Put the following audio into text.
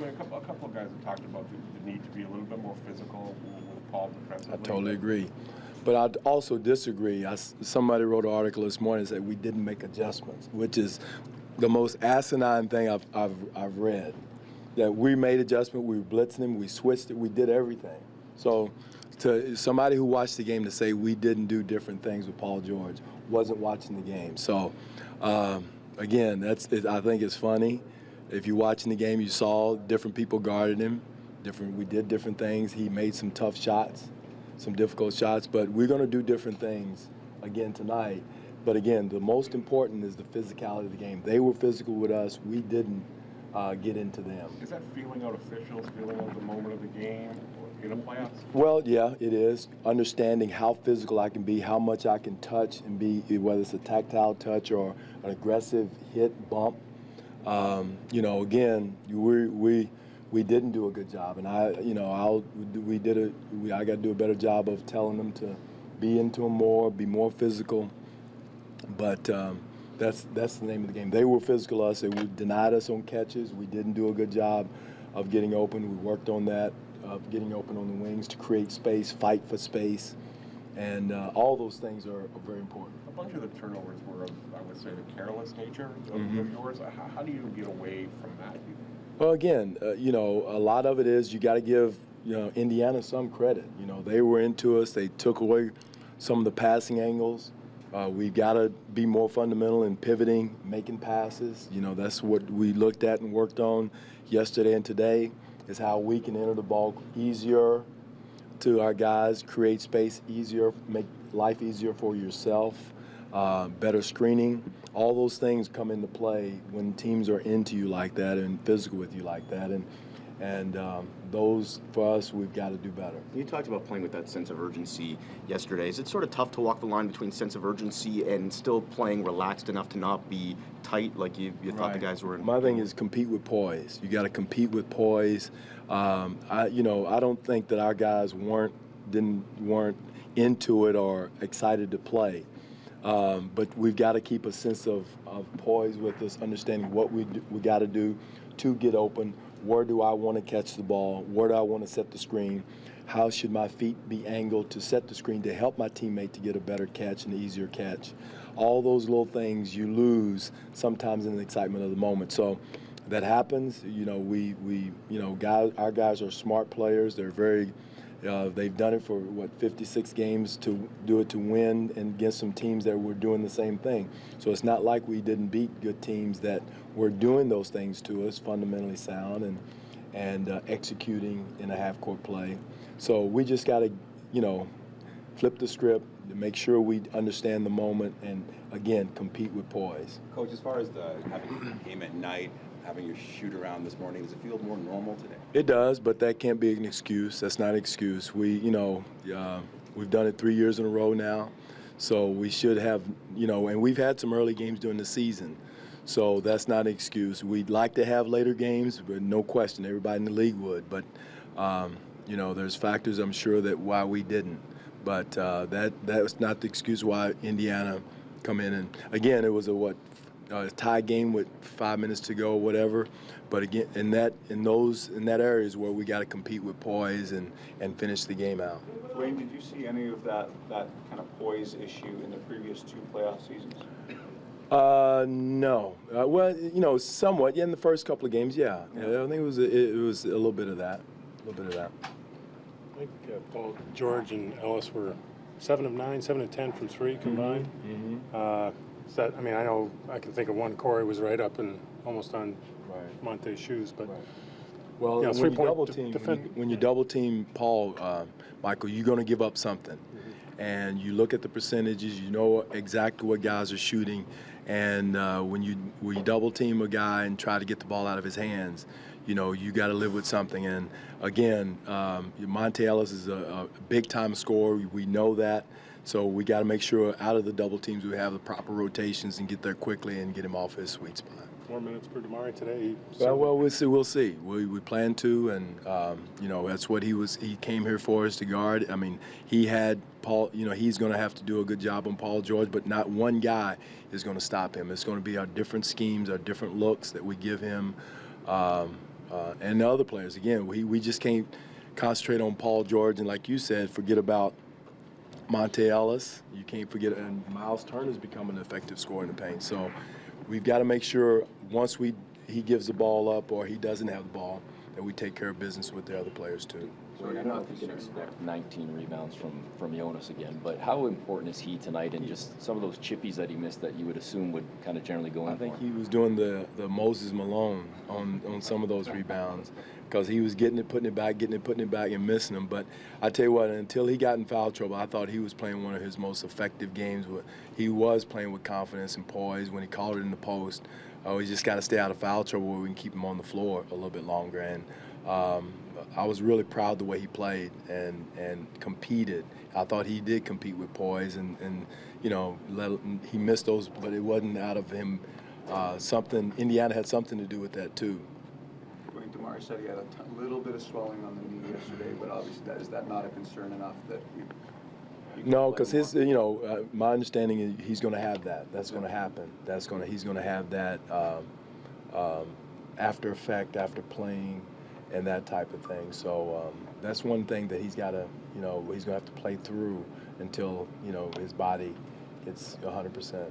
A couple of guys have talked about the need to be a little bit more physical with Paul defensively. I totally agree. But I also disagree. Somebody wrote an article this morning that said we didn't make adjustments, which is the most asinine thing I've read. That we made adjustments, we blitzed him, we switched it, we did everything. So to somebody who watched the game to say we didn't do different things with Paul George wasn't watching the game. So again, I think it's funny. If you're watching the game, you saw different people guarded him. We did different things. He made some tough shots, some difficult shots, but we're going to do different things again tonight. But again, the most important is the physicality of the game. They were physical with us. We didn't get into them. Is that feeling out officials, feeling out the moment of the game in a playoffs? Well, yeah, it is. Understanding how physical I can be, how much I can touch and be, whether it's a tactile touch or an aggressive hit, bump. Again, we didn't do a good job, and I got to do a better job of telling them to be into them more, be more physical. But that's the name of the game. They were physical us. They denied us on catches. We didn't do a good job of getting open. We worked on that, of getting open on the wings to create space, fight for space, and all those things are very important. A bunch of the turnovers were, I would say, the careless nature of yours. How do you get away from that? Well, again, a lot of it is you got to give Indiana some credit. They were into us. They took away some of the passing angles. We've got to be more fundamental in pivoting, making passes. That's what we looked at and worked on yesterday and today, is how we can enter the ball easier to our guys, create space easier, make life easier for yourself, better screening. All those things come into play when teams are into you like that and physical with you like that. And those, for us, we've got to do better. You talked about playing with that sense of urgency yesterday. Is it sort of tough to walk the line between sense of urgency and still playing relaxed enough to not be tight like you thought the guys were in? My thing is compete with poise. You got to compete with poise. I don't think that our guys weren't into it or excited to play. But we've got to keep a sense of poise with us, understanding what we got to do to get open. Where do I want to catch the ball? Where do I want to set the screen? How should my feet be angled to set the screen to help my teammate to get a better catch and an easier catch? All those little things you lose sometimes in the excitement of the moment. So that happens. Our guys are smart players. They're very they've done it for, 56 games to do it to win and against some teams that were doing the same thing. So it's not like we didn't beat good teams that were doing those things to us, fundamentally sound and executing in a half-court play. So we just got to, flip the script, to make sure we understand the moment and, again, compete with poise. Coach, as far as having the game at night, having your shoot-around this morning, does it feel more normal today? It does, but that can't be an excuse. That's not an excuse. We've done it 3 years in a row now, so we should have, and we've had some early games during the season, so that's not an excuse. We'd like to have later games, but no question, everybody in the league would. But, there's factors, I'm sure, that why we didn't. But that was not the excuse why Indiana come in. And, again, it was a tie game with 5 minutes to go or whatever. But again, in that area is where we got to compete with poise and finish the game out. Dwane, did you see any of that kind of poise issue in the previous 2 playoff seasons? No. Somewhat. Yeah, in the first couple of games, yeah. I think it was a little bit of that. I think Paul George and Ellis were 7 of 9, 7 of 10 from 3 combined. I know I can think of one. Corey was right up and almost on Monte's shoes, but well, when you double team Paul, Michael, you're going to give up something, and you look at the percentages. You know exactly what guys are shooting, and when you double team a guy and try to get the ball out of his hands, you got to live with something. And again, Monte Ellis is a big-time scorer. We know that. So we got to make sure out of the double teams we have the proper rotations and get there quickly and get him off his sweet spot. 4 minutes per Damari today. Well, we'll see. We plan to, and that's what he came here for, is to guard. I mean, he had Paul. He's going to have to do a good job on Paul George, but not one guy is going to stop him. It's going to be our different schemes, our different looks that we give him. and the other players. Again, we just can't concentrate on Paul George and, like you said, forget about Monte Ellis. You can't forget, and Miles Turner's becoming an effective scorer in the paint. So we've got to make sure once he gives the ball up or he doesn't have the ball, that we take care of business with the other players too. So I don't know if you can expect 19 rebounds from Jonas again, but how important is he tonight, and just some of those chippies that he missed that you would assume would kind of generally go in? I think he was doing the Moses Malone on some of those rebounds, because he was getting it, putting it back, and missing them. But I tell you what, until he got in foul trouble, I thought he was playing one of his most effective games. He was playing with confidence and poise when he called it in the post. We just got to stay out of foul trouble where we can keep him on the floor a little bit longer. And I was really proud the way he played and competed. I thought he did compete with poise, and he missed those, but it wasn't out of him something. Indiana had something to do with that too. Dwane, Damari said he had a little bit of swelling on the knee yesterday, but obviously is that not a concern enough that you No, because my understanding is he's going to have that. That's going to happen. He's going to have that after effect after playing and that type of thing. So that's one thing that he's got to, he's going to have to play through until his body gets 100%.